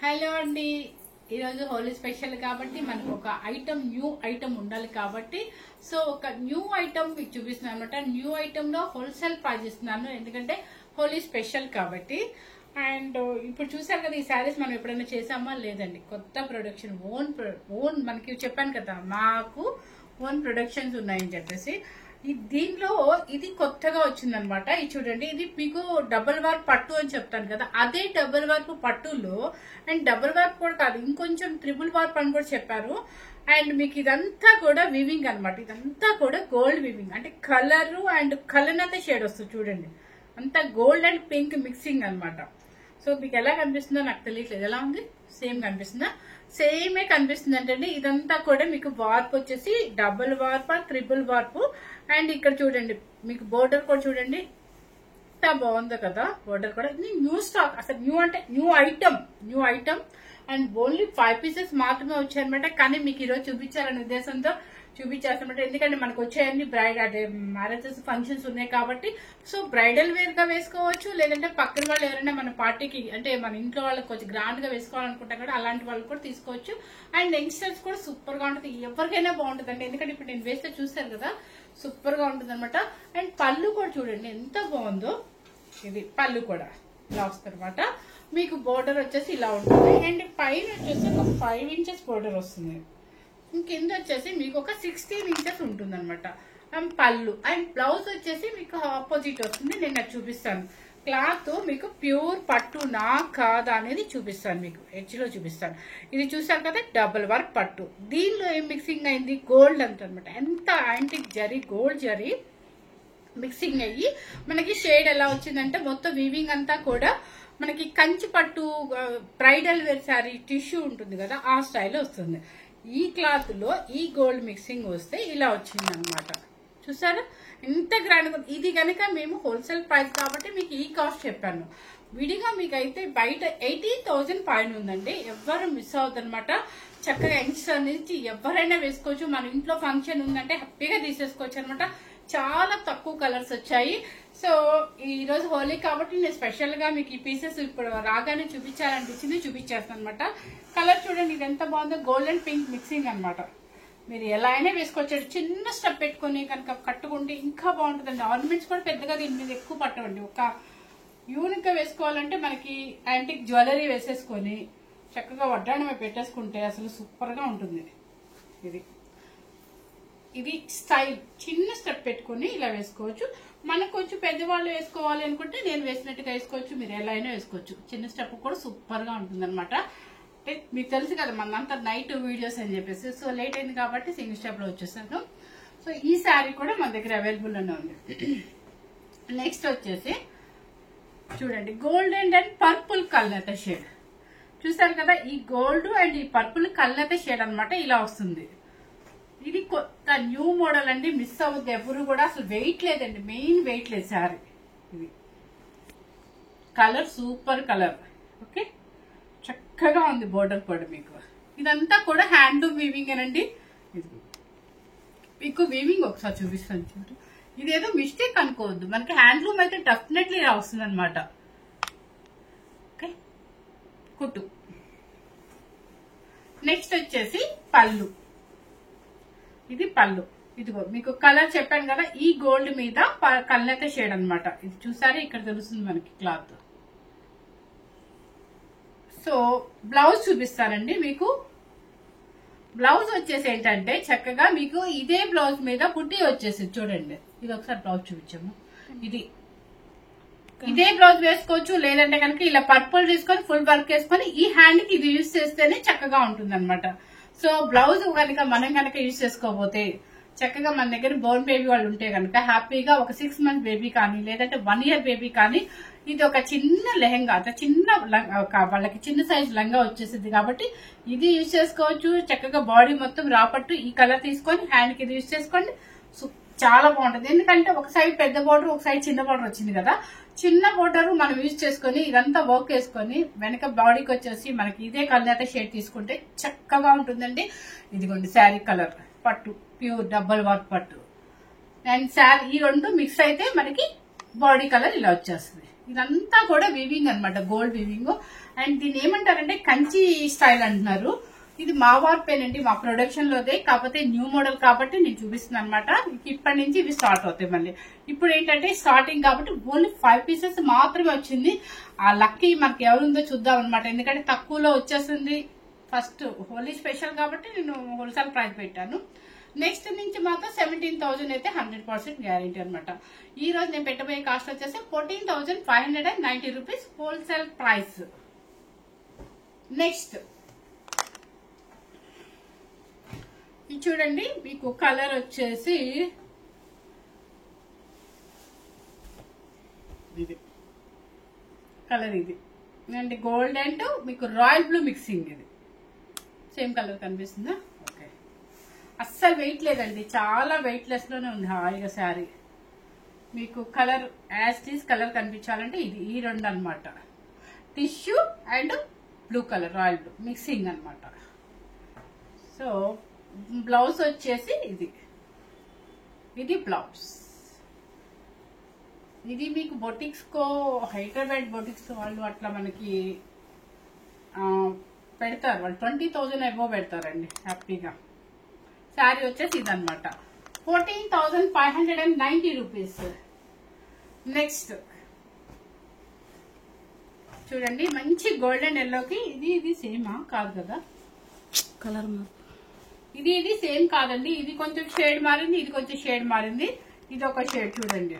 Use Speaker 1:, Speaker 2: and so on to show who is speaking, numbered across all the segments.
Speaker 1: Hello అండి, ఈరోజు Holi special కాబట్టి మనకు ఒక ఐటమ్ న్యూ ఐటమ్ ఉండాలి కాబట్టి సో ఒక న్యూ ఐటమ్ మీకు చూపిస్తున్నాను అనమాట. న్యూ ఐటమ్ లో హోల్సేల్ ప్రైస్ ఇస్తున్నాను ఎందుకంటే హోలీ స్పెషల్ కాబట్టి. అండ్ ఇప్పుడు చూసారు కదా, ఈ శారీస్ మనం ఎప్పుడైనా చేసామా లేదండి, కొత్త ప్రొడక్షన్ ఓన్ మనకి చెప్పాను కదా మాకు ఓన్ ప్రొడక్షన్స్ ఉన్నాయని చెప్పేసి. దీనిలో ఇది కొత్తగా వచ్చిందనమాట. ఇది చూడండి, ఇది మీకు డబుల్ వార్ప్ పట్టు అని చెప్తాను కదా, అదే డబుల్ వార్ప్ పట్టులో అండ్ డబుల్ వార్ప్ కూడా కాదు, ఇంకొంచెం ట్రిపుల్ వార్ప్ అని కూడా చెప్పారు. అండ్ మీకు ఇదంతా కూడా వివింగ్ అనమాట. ఇదంతా కూడా గోల్డ్ వివింగ్ అంటే కలర్ అండ్ కలనత షేడ్ వస్తుంది చూడండి, అంతా గోల్డ్ అండ్ పింక్ మిక్సింగ్ అనమాట. సో మీకు ఎలా కనిపిస్తుందో నాకు తెలియట్లేదు, ఎలా ఉంది సేమ్ కనిపిస్తుందా? సేమే కనిపిస్తుంది అంటే ఇదంతా కూడా మీకు వార్ప్ వచ్చేసి double warp triple warp. And ఇక్కడ చూడండి మీకు బోర్డర్ కూడా చూడండి ఎంత బాగుందో కదా. బోర్డర్ కూడా న్యూ స్టాక్, అసలు న్యూ అంటే new item and only 5 pieces మాత్రమే వచ్చాయన్నమాట. కానీ మీకు ఈరోజు చూపించాలనే ఉద్దేశంతో చూపించాల్సినమాట. ఎందుకంటే మనకు వచ్చాయన్ని బ్రైడ్ అంటే మ్యారేజెస్ ఫంక్షన్స్ ఉన్నాయి కాబట్టి సో బ్రైడల్ వేర్ గా వేసుకోవచ్చు, లేదంటే పక్కన వాళ్ళు ఎవరైనా మన పార్టీకి అంటే మన ఇంట్లో వాళ్ళకి కొంచెం గ్రాండ్ గా వేసుకోవాలనుకుంటాం కదా, అలాంటి వాళ్ళు కూడా తీసుకోవచ్చు. అండ్ యంగ్స్టర్స్ కూడా సూపర్ గా ఉంటుంది, ఎవరికైనా బాగుంటుంది అండి. ఎందుకంటే ఇప్పుడు నేను వేస్తే చూసారు కదా సూపర్ గా ఉంటుంది అనమాట. అండ్ పళ్ళు కూడా చూడండి ఎంత బాగుందో. ఇది పళ్ళు కూడా ఇలా వస్తుంది అనమాట. మీకు బోర్డర్ వచ్చేసి ఇలా ఉంటుంది. అండ్ పైన వచ్చేసి ఒక 5 inches బోర్డర్ వస్తుంది. కింద వచ్చేసి మీకు ఒక 16 inches ఉంటుంది అనమాట పళ్ళు. అండ్ బ్లౌజ్ వచ్చేసి మీకు ఆపోజిట్ వస్తుంది. నేను అది చూపిస్తాను. క్లాత్ మీకు ప్యూర్ పట్టు నా కాదా అనేది చూపిస్తాను, మీకు ఎడ్జ్ లో చూపిస్తాను. ఇది చూసారు కదా డబుల్ వర్క్ పట్టు. దీనిలో ఏం మిక్సింగ్ అయింది, గోల్డ్ అంత అనమాట. ఎంత antique zari gold zari mixing అయ్యి మనకి షేడ్ ఎలా వచ్చిందంటే మొత్తం వీవింగ్ అంతా కూడా మనకి కంచి పట్టు బ్రైడల్ వేర్ శారీ టిష్యూ ఉంటుంది కదా ఆ స్టైల్లో వస్తుంది. ఈ క్లాత్ లో ఈ గోల్డ్ మిక్సింగ్ వస్తే ఇలా వచ్చింది అనమాట. చూసారా ఎంత గ్రాండ్. ఇది కనుక మేము హోల్సేల్ ప్రైస్ కాబట్టి మీకు ఈ కాస్ట్ చెప్పాను. విడిగా మీకు అయితే బయట 80,000 పైన ఉందండి. ఎవరు మిస్ అవుతుందన్నమాట. చక్కగా యంగ్స్టర్ నుంచి ఎవరైనా వేసుకోవచ్చు. మన ఇంట్లో ఫంక్షన్ ఉందంటే హ్యాపీగా తీసేసుకోవచ్చు అనమాట. చాలా తక్కువ కలర్స్ వచ్చాయి. సో ఈ రోజు హోలీ కాబట్టి నేను స్పెషల్ గా మీకు ఈ పీసెస్ ఇప్పుడు రాగానే చూపించాలనిపించింది, చూపించేస్తాను అనమాట. కలర్ చూడండి ఇది ఎంత బాగుందో, గోల్డ్ అండ్ పింక్ మిక్సింగ్ అనమాట. మీరు ఎలా అయినా వేసుకోవచ్చు. చిన్న స్టెప్ పెట్టుకుని కనుక కట్టుకుంటే ఇంకా బాగుంటుందండి. ఆర్నమెంట్స్ కూడా పెద్దగా దీని మీద ఎక్కువ పట్టవండి. ఒక యూనిక్ గా వేసుకోవాలంటే మనకి యాంటిక్ జ్యువెలరీ వేసేసుకొని చక్కగా వడ్డాణమే పెట్టేసుకుంటే అసలు సూపర్ గా ఉంటుంది. ఇది స్టైల్ చిన్న స్టెప్ పెట్టుకుని ఇలా వేసుకోవచ్చు. మనకు కొంచెం పెద్దవాళ్ళు వేసుకోవాలి అనుకుంటే నేను వేసినట్టుగా వేసుకోవచ్చు, మీరు ఎలా అయినా వేసుకోవచ్చు. చిన్న స్టెప్ కూడా సూపర్ గా ఉంటుంది అనమాట. మీకు తెలుసు కదా మనంతా నైట్ వీడియోస్ అని చెప్పేసి, సో లేట్ అయింది కాబట్టి సింగిల్ స్టెప్ లో వచ్చేసాను. సో ఈ శారీ కూడా మన దగ్గర అవైలబుల్ లోనే ఉంది. నెక్స్ట్ వచ్చేసి చూడండి గోల్డ్ అండ్ పర్పుల్ కల్నత షేడ్. చూసారు కదా ఈ గోల్డ్ అండ్ ఈ పర్పుల్ కల్నత షేడ్ అనమాట. ఇలా వస్తుంది. ఇది కొత్త న్యూ మోడల్ అండి, మిస్ అవ్వద్దు ఎవరు కూడా. అసలు వెయిట్ లేదండి, మెయిన్ వెయిట్ లేదు శారీ. ఇది కలర్ సూపర్ కలర్. ఓకే చక్కగా ఉంది బోర్డర్ కూడా మీకు. ఇదంతా కూడా హ్యాండ్లూమ్ వీవింగ్ అనండి. మీకు వీవింగ్ ఒకసారి చూపిస్తాను చూడు. ఇదేదో మిస్టేక్ అనుకోవద్దు, మనకి హ్యాండ్లూమ్ అయితే డెఫినెట్లీ వస్తుంది అనమాట. ఓకే కుట్టు. నెక్స్ట్ వచ్చేసి పళ్ళు. ఇది పళ్ళు. ఇదిగో మీకు కలర్ చెప్పాను కదా, ఈ గోల్డ్ మీద కల్నత షేడ్ అనమాట. ఇది చూసారా ఇక్కడ తెలుస్తుంది మనకి క్లాత్. సో బ్లౌజ్ చూపిస్తానండి మీకు. బ్లౌజ్ వచ్చేసి ఏంటంటే చక్కగా మీకు ఇదే బ్లౌజ్ మీద పుట్టి వచ్చేసి చూడండి. ఇది ఒకసారి బ్లౌజ్ చూపించాము. ఇదే బ్లౌజ్ వేసుకోవచ్చు, లేదంటే కనుక ఇలా పర్పుల్ తీసుకొని ఫుల్ వర్క్ వేసుకొని ఈ హ్యాండ్ కి ఇది యూజ్ చేస్తేనే చక్కగా ఉంటుంది అనమాట. సో బ్లౌజ్ కనుక మనం కనుక యూజ్ చేసుకోకపోతే చక్కగా మన దగ్గర బోర్న్ బేబీ వాళ్ళు ఉంటే కనుక హ్యాపీగా ఒక 6 months బేబీ కానీ లేదంటే 1 year బేబీ కానీ ఇది ఒక చిన్న లెహంగా అంటే చిన్న వాళ్ళకి చిన్న సైజ్ లంగా వచ్చేసింది కాబట్టి ఇది యూజ్ చేసుకోవచ్చు. చక్కగా బాడీ మొత్తం రాపట్టు ఈ కలర్ తీసుకొని హ్యాండ్ కి ఇది యూజ్ చేసుకోండి, చాలా బాగుంటుంది. ఎందుకంటే ఒక సైడ్ పెద్ద బోర్డర్ ఒక సైడ్ చిన్న బోర్డర్ వచ్చింది కదా, చిన్న బోర్డర్ మనం యూజ్ చేసుకుని ఇదంతా వర్క్ వేసుకొని వెనక బాడీకి వచ్చేసి మనకి ఇదే కల్నత షేడ్ తీసుకుంటే చక్కగా ఉంటుందండి. ఇదిగోండి శారీ కలర్ పట్టు ప్యూర్ డబుల్ వర్క్ పట్టు అండ్ శారీ ఈ రెండు మిక్స్ అయితే మనకి బాడీ కలర్ ఇలా వచ్చేస్తుంది. ఇదంతా కూడా వీవింగ్ అన్నమాట, గోల్డ్ వీవింగ్. అండ్ దీన్ని ఏమంటారంటే కంచి స్టైల్ అంటున్నారు. ఇది మా వార్పేనండి, మా ప్రొడక్షన్ లోదే, కాకపోతే న్యూ మోడల్ కాబట్టి నేను చూపిస్తున్నాను అనమాట. ఇప్పటి నుంచి ఇవి స్టార్ట్ అవుతాయి మళ్ళీ. ఇప్పుడు ఏంటంటే స్టార్టింగ్ కాబట్టి ఓన్లీ 5 పీసెస్ మాత్రమే వచ్చింది. ఆ లక్కీ మనకి ఎవరుందో చూద్దాం అనమాట, ఎందుకంటే తక్కువలో వచ్చేస్తుంది. ఫస్ట్ హోలీ స్పెషల్ కాబట్టి నేను హోల్సేల్ ప్రైస్ పెట్టాను. నెక్స్ట్ నుంచి మాత్రం 17,000 అయితే 100% గ్యారెంటీ అనమాట. ఈ రోజు నేను పెట్టబోయే కాస్ట్ వచ్చేసి 14,590 రూపీస్ హోల్సేల్ ప్రైస్. నెక్స్ట్ ఇది చూడండి, మీకు కలర్ వచ్చేసి ఇది కలర్, ఇది అంటే గోల్డ్ అండ్ మీకు రాయల్ బ్లూ మిక్సింగ్. ఇది సేమ్ కలర్ కనిపిస్తుందా? ఓకే, అస్సలు వెయిట్ లేదండి, చాలా వెయిట్ లెస్ లోనే ఉంది హాయిగా శారీ. మీకు కలర్ యాజ్ టీస్ కలర్ కనిపించాలంటే ఇది ఈ రెండు అనమాట, tissue and blue colour royal blue mixing అనమాట. సో బ్లౌజ్ వచ్చేసి ఇది బ్లౌజ్. ఇది మీకు బొటిక్స్ కో హైదరాబాద్ బొటిక్స్ వాళ్ళు అట్లా మనకి పెడతారు, వాళ్ళు 20,000 అబోవ్ పెడతారండి హ్యాపీగా. శారీ వచ్చేసి ఇదనమాట, 14,590 రూపీస్. నెక్స్ట్ చూడండి, మంచి గోల్డెన్ ఎల్లోకి ఇది సేమా కాదు కదా కలర్, ఇది సేమ్ కాదండి. ఇది కొంచెం షేడ్ మారింది, ఇది కొంచెం షేడ్ మారింది. ఇది ఒక షేడ్ చూడండి,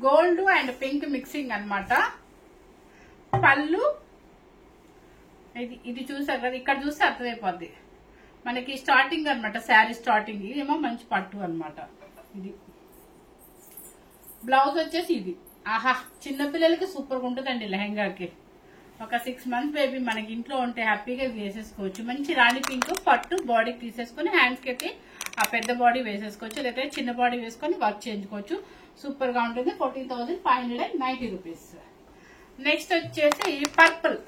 Speaker 1: గోల్డ్ అండ్ పింక్ మిక్సింగ్ అన్నమాట. పళ్ళు ఇది చూసారు కదా, ఇక్కడ చూస్తే అర్థమైపోద్ది మనకి స్టార్టింగ్ అన్నమాట, శారీ స్టార్టింగ్. ఇదేమో మంచి పట్టు అన్నమాట. ఇది బ్లౌజ్ వచ్చేసి ఇది. ఆహా, చిన్నపిల్లలకి సూపర్ గా ఉంటుందండి లెహంగాకి. ఒక 6 మంత్స్ బేబీ మనకి ఇంట్లో ఉంటే హ్యాపీగా వేసేసుకోవచ్చు. మంచి రాణి పింక్ పట్టు బాడీకి తీసేసుకుని హ్యాండ్స్ కి అయితే ఆ పెద్ద బాడీ వేసేసుకోవచ్చు, లేకపోతే చిన్న బాడీ వేసుకొని వర్క్ చేయించుకోవచ్చు. సూపర్ గా ఉంటుంది. 14,590 రూపీస్. నెక్స్ట్ వచ్చేసి పర్పుల్.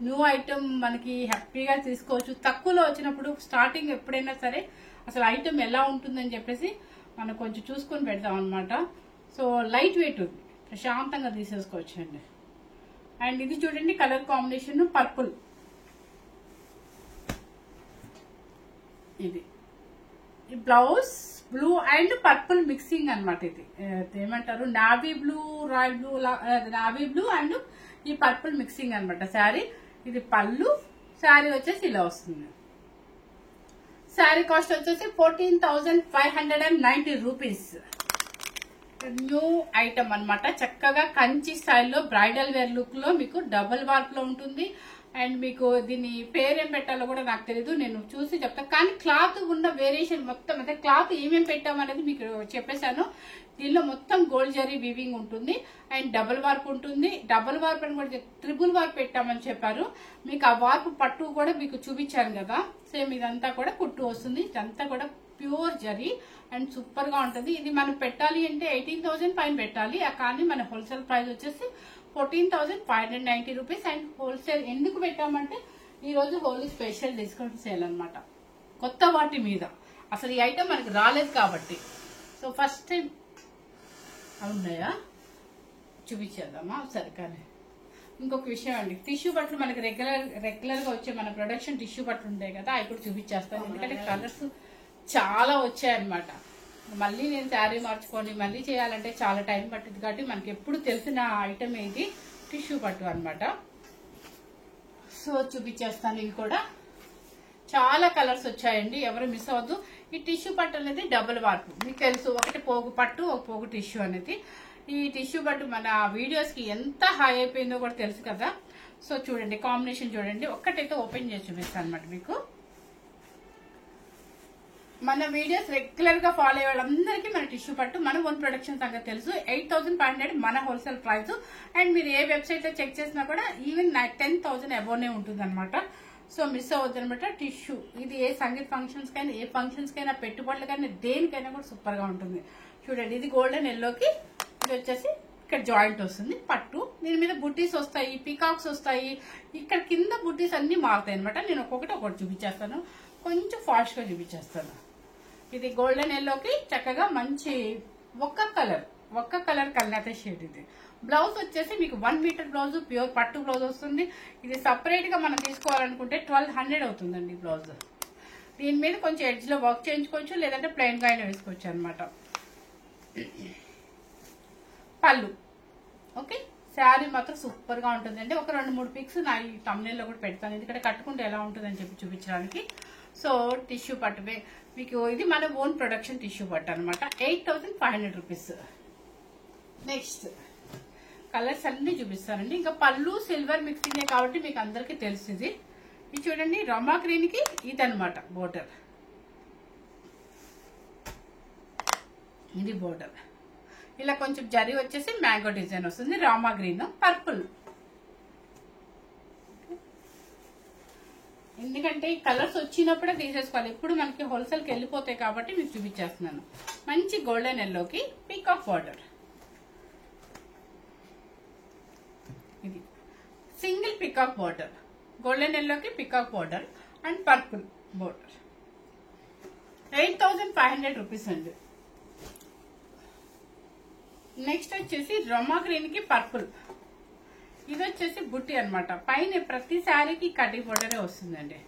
Speaker 1: న్యూ ఐటమ్ మనకి హ్యాపీగా తీసుకోవచ్చు. తక్కువలో వచ్చినప్పుడు స్టార్టింగ్ ఎప్పుడైనా సరే అసలు ఐటమ్ ఎలా ఉంటుందని చెప్పేసి మనం కొంచెం చూసుకొని పెడతాం అనమాట. సో లైట్ వెయిట్ ఉంది, ప్రశాంతంగా తీసేసుకోవచ్చు అండి. అండ్ ఇది చూడండి కలర్ కాంబినేషన్ పర్పుల్. ఇది blouse blue and purple mixing అనమాట. ఇది ఏమంటారు, navy blue royal blue, navy blue and ఈ పర్పుల్ మిక్సింగ్ అనమాట శారీ. ఇది పళ్ళు. శారీ వచ్చేసి ఇలా వస్తుంది. శారీ కాస్ట్ వచ్చేసి 14,590 రూపీస్. న్యూ ఐటమ్ అన్నమాట, చక్కగా కంచి స్టైల్లో బ్రైడల్ వేర్ లుక్ లో మీకు డబుల్ వార్ప్ లో ఉంటుంది. అండ్ మీకు దీని పేరేం పెట్టాలో కూడా నాకు తెలీదు, నేను చూసి చెప్తాను. కానీ క్లాత్ ఉన్న వేరియేషన్ మొత్తం అంటే క్లాత్ ఏమేమి పెట్టామనేది మీకు చెప్పేశాను. దీనిలో మొత్తం గోల్డ్ జరీ వీవింగ్ ఉంటుంది అండ్ డబుల్ వార్ప్ ఉంటుంది. డబుల్ వార్ప్ అని కూడా ట్రిపుల్ వార్ప్ పెట్టామని చెప్పారు. మీకు ఆ వార్ప్ పట్టు కూడా మీకు చూపించాను కదా, సేమ్ ఇదంతా కూడా కుట్టు వస్తుంది. ఇదంతా కూడా ప్యూర్ జరీ అండ్ సూపర్ గా ఉంటుంది. ఇది మనం పెట్టాలి అంటే 18,000 పైన పెట్టాలి, కానీ మన హోల్సేల్ ప్రైస్ వచ్చేసి 14,590 రూపీస్. అండ్ హోల్సేల్ ఎందుకు పెట్టామంటే ఈ రోజు హోలీ స్పెషల్ డిస్కౌంట్ సేల్ అనమాట, కొత్త వాటి మీద. అసలు ఈ ఐటమ్ మనకి రాలేదు కాబట్టి. సో ఫస్ట్ టైం అవునాయా చూపించేద్దామా సరే. కానీ ఇంకొక విషయం అండి, టిష్యూ బట్టలు మనకి రెగ్యులర్ గా వచ్చే మన ప్రొడక్షన్ టిష్యూ బట్టలు ఉంటాయి కదా, ఇప్పుడు చూపించేస్తాను. ఎందుకంటే కలర్స్ చాలా వచ్చాయన్నమాట. మళ్ళీ నేను శారీ మార్చుకొని మళ్ళీ చేయాలంటే చాలా టైం పట్టింది కాబట్టి మనకి ఎప్పుడు తెలిసిన ఐటమ్ ఇది టిష్యూ పట్టు అనమాట. సో చూపించేస్తాను. ఇవి కూడా చాలా కలర్స్ వచ్చాయండి, ఎవరు మిస్ అవ్వద్దు. ఈ టిష్యూ పట్టు అనేది డబుల్ వార్పు మీకు తెలుసు, ఒకటి పోగు పట్టు ఒక పోగు టిష్యూ అనేది. ఈ టిష్యూ పట్టు మన వీడియోస్ కి ఎంత హై అయిపోయిందో కూడా తెలుసు కదా. సో చూడండి కాంబినేషన్ చూడండి, ఒక్కటైతే ఓపెన్ చేసి చూపిస్తాను అనమాట మీకు. మన వీడియోస్ రెగ్యులర్ గా ఫాలో అయ్యే వాళ్ళందరికీ మన టిష్యూ పట్టు మన ఓన్ ప్రొడక్షన్ సంగతి తెలుసు. 8,500 మన హోల్సేల్ ప్రైస్. అండ్ మీరు ఏ వెబ్సైట్ లో చెక్ చేసినా కూడా ఈవెన్ 10,000 అబోనే ఉంటుంది అనమాట. సో మిస్ అవ్వద్దు అనమాట. టిష్యూ ఇది ఏ సంగీత ఫంక్షన్స్ కైనా ఏ ఫంక్షన్స్ కైనా పెట్టుబడులకైనా దేనికైనా కూడా సూపర్ గా ఉంటుంది. చూడండి ఇది గోల్డెన్ ఎల్లోకి, ఇది వచ్చేసి ఇక్కడ జాయింట్ వస్తుంది పట్టు. దీని మీద బుట్టీస్ వస్తాయి, పీకాక్స్ వస్తాయి. ఇక్కడ కింద బుట్టీస్ అన్ని మారుతాయి అనమాట. నేను ఒక్కొక్కటి చూపించేస్తాను. కొంచెం ఫాస్ట్ గా చూపించేస్తాను. ఇది గోల్డెన్ ఎల్లోకి చక్కగా మంచి ఒక్క కలర్ కల్నేత షేడ్. ఇది బ్లౌజ్ వచ్చేసి మీకు 1 మీటర్ బ్లౌజ్, ప్యూర్ పట్టు బ్లౌజ్ వస్తుంది. ఇది సపరేట్ గా మనం తీసుకోవాలనుకుంటే 1200 అవుతుందండి బ్లౌజ్. దీని మీద కొంచెం ఎడ్జ్ లో వర్క్ చేయించుకోవచ్చు, లేదంటే ప్లెయిన్ గా అయినా వేసుకోవచ్చు అనమాట. పళ్ళు ఓకే. శారీ మాత్రం సూపర్ గా ఉంటుందండి. ఒక 2-3 పిక్స్ నా ఈ తమ్నెల్ లో కూడా పెడతాను, ఎందుకంటే కట్టుకుంటే ఎలా ఉంటుందని చెప్పి చూపించడానికి. సో టిష్యూ పట్టు మీకు ఇది మన ఓన్ ప్రొడక్షన్ టిష్యూ పట్టు అనమాట. 8500 రూపీస్. నెక్స్ట్ కలర్స్ అన్ని చూపిస్తానండి. ఇంకా పళ్ళు సిల్వర్ మిక్సింగ్ కాబట్టి మీకు అందరికి తెలుసు. ఇది చూడండి, రమా గ్రీన్ కి ఇదనమాట బోర్డర్. ఇది బోర్డర్ ఇలా కొంచెం జరీ వచ్చేసి మ్యాంగో డిజైన్ వస్తుంది. Rama green purple. ఎందుకంటే ఈ కలర్స్ వచ్చినప్పుడే తీసేసుకోవాలి, ఇప్పుడు మనకి హోల్సేల్ కి వెళ్ళిపోతాయి కాబట్టి మీకు చూపించేస్తున్నాను. మంచి గోల్డెన్ ఎల్లోకి పీకాక్ బార్డర్. ఇది సింగిల్ పీకాక్ బార్డర్, గోల్డెన్ ఎల్లోకి peacock border and purple border. 8500 rupees అండి. నెక్స్ట్ వచ్చేసి రమా గ్రీన్ కి పర్పుల్. ఇది వచ్చేసి బుట్టి అనమాట. పైన ప్రతి శారీకి కడ్డీ బోర్డరే వస్తుందండి.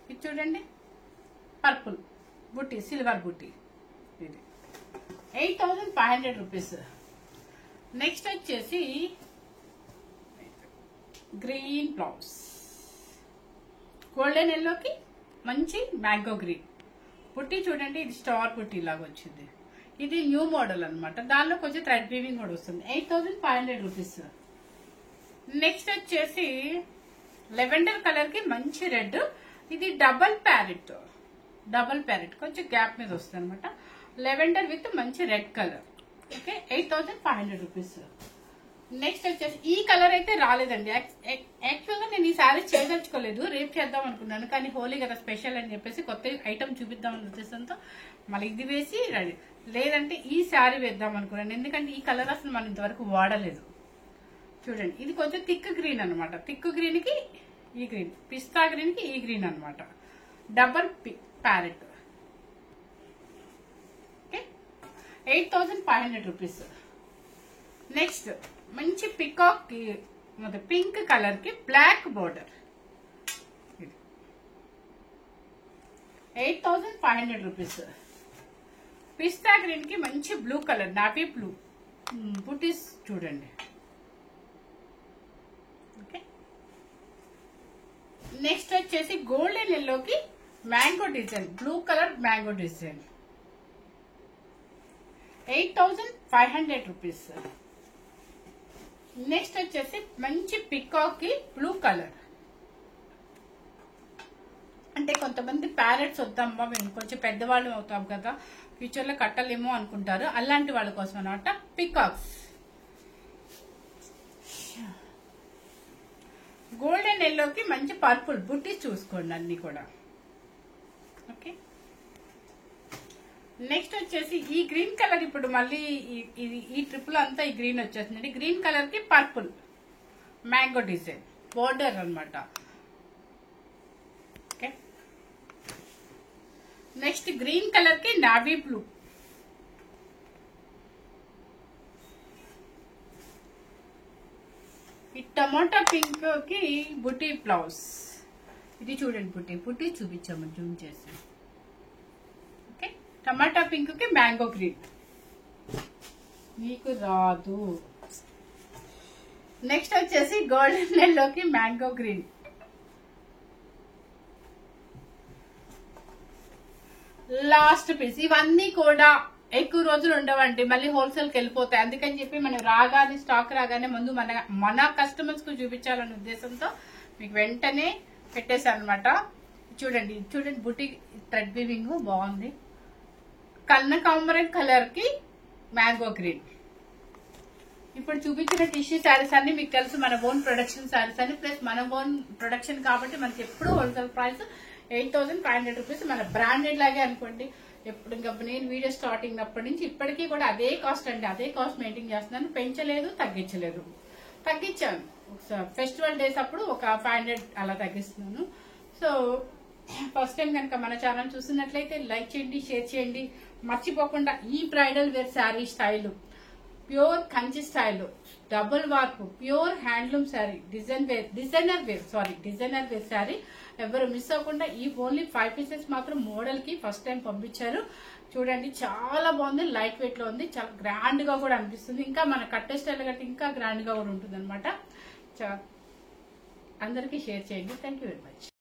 Speaker 1: ఇది చూడండి, పర్పుల్ బుట్టి, సిల్వర్ బుట్టి. ఇది 8500 రూపీస్. నెక్స్ట్ వచ్చేసి గ్రీన్ బ్లౌజ్, గోల్డెన్ ఎల్లోకి మంచి మ్యాంగో గ్రీన్ బుట్టి. చూడండి, ఇది స్టార్ బుట్టి లాగా వచ్చింది. ఇది న్యూ మోడల్ అనమాట. దానిలో కొంచెం థ్రెడ్ వీవింగ్ కూడా వస్తుంది. 8500 రూపీస్. నెక్స్ట్ వచ్చేసి లెవెండర్ కలర్ కి మంచి రెడ్. ఇది డబల్ ప్యారెట్ కొంచెం గ్యాప్ మీద వస్తుంది అనమాట. లెవెండర్ విత్ మంచి red colour. Okay, 8500 rupees. Next వచ్చేసి ఈ కలర్ అయితే రాలేదండి. యాక్చువల్ గా నేను ఈ శారీ చేయదలుచుకోలేదు, రేపు చేద్దాం అనుకున్నాను, కానీ హోలీ కదా స్పెషల్ అని చెప్పేసి కొత్త ఐటమ్ చూపిద్దామని ఉద్దేశంతో మళ్ళీ ఇది వేసి రెడీ. లేదంటే ఈ శారీ వేద్దాం అనుకున్నాను, ఎందుకంటే ఈ కలర్ అసలు మనం ఇంతవరకు వాడలేదు. చూడండి, ఇది కొంచెం థిక్ గ్రీన్ అనమాట. థిక్ గ్రీన్ కి ఈ గ్రీన్, పిస్తా గ్రీన్ కి ఈ గ్రీన్ అనమాట. Double parrot. Okay, 8500 rupees. Next మంచి పికాక్ పింక్ కలర్ కి బ్లాక్ బోర్డర్. 8500 రూపీస్. పిస్తా గ్రీన్ కి మంచి బ్లూ కలర్, నావీ బ్లూ బుటీస్ చూడండి. ఓకే, నెక్స్ట్ వచ్చేసి గోల్డెన్ ఎల్లోకి mango design, blue colour mango design. 8500 rupees. Next వచ్చేసి మంచి పికాక్ కి బ్లూ కలర్. అంటే కొంతమంది ప్యారెట్స్ వద్దామా, మేము కొంచెం పెద్దవాళ్ళు అవుతాం కదా, ఫ్యూచర్ లో కట్టలేమో అనుకుంటారు, అలాంటి వాళ్ళ కోసం అనమాట పికాక్స్. గోల్డెన్ ఎల్లోకి మంచి పర్పుల్ బుట్టి చూసుకోండి అన్ని కూడా. ఓకే, నెక్స్ట్ వచ్చేసి ఈ గ్రీన్ కలర్. ఇప్పుడు మళ్ళీ ఈ ట్రిపుల్ అంతా ఈ గ్రీన్ వచ్చేసింది. గ్రీన్ కలర్ కి పర్పుల్ మ్యాంగో డిజైన్ బోర్డర్ అనమాట. ఓకే, నెక్స్ట్ గ్రీన్ కలర్ కి నావీ బ్లూ. ఈ టమాటా పింక్ కి బుట్టి బ్లౌజ్. ఇది చూడండి, బుట్టి చూపించాము జూమ్ చేసి. ఓకే, టమాటా పింక్ కి మ్యాంగో గ్రీన్. మీకు రాదు. నెక్స్ట్ వచ్చేసి గోల్డెన్ ఎల్లోకి మ్యాంగో గ్రీన్. Last piece. ఇవన్నీ కూడా ఎక్కువ రోజులు ఉండవండి, మళ్ళీ హోల్సేల్ కి వెళ్ళిపోతాయి. అందుకని చెప్పి మనం రాగానే స్టాక్ రాగానే ముందు మన కస్టమర్స్ కు చూపించాలనే ఉద్దేశంతో మీకు వెంటనే పెట్టేశాను అనమాట. చూడండి బుట్టి థ్రెడ్ వీవింగ్ బాగుంది. కనకాంబరం కలర్ కి మ్యాంగో గ్రీన్. ఇప్పుడు చూపించిన టిష్యూ శారీస్ అన్ని మీకు తెలుసు, మన ఓన్ ప్రొడక్షన్ శారీస్ అని. ప్లస్ మన ఓన్ ప్రొడక్షన్ కాబట్టి మనకి ఎప్పుడు హోల్సేల్ ప్రైస్ 8500 రూపీస్. మన బ్రాండెడ్ లాగే అనుకోండి. ఎప్పుడు ఇంకా నేను వీడియో స్టార్టింగ్ అప్పటి నుంచి ఇప్పటికీ కూడా అదే కాస్ట్ అండి, అదే కాస్ట్ మెయింటైన్ చేస్తున్నాను. పెంచలేదు, తగ్గించలేదు. తగ్గించాను ఫెస్టివల్ డేస్ అప్పుడు ఒక 500 అలా తగ్గిస్తున్నాను. సో ఫస్ట్ టైం కనుక మన ఛానల్ చూస్తున్నట్లయితే లైక్ చేయండి, షేర్ చేయండి. మర్చిపోకుండా ఈ bridal wear sari style pure Kanchi style, double warp, pure handloom sari, designer wear sari ఎవరు మిస్ అవ్వకుండా. ఈ ఓన్లీ 5 పీసెస్ మాత్రం మోడల్ కి ఫస్ట్ టైం పంపించారు. చూడండి చాలా బాగుంది, లైట్ వెయిట్ లో ఉంది, చాలా గ్రాండ్ గా కూడా అనిపిస్తుంది. ఇంకా మన కట్టే స్టైల్ కట్టి ఇంకా గ్రాండ్ గా కూడా ఉంటుంది అనమాట. అందరికీ షేర్ చేయండి. Thank you very much.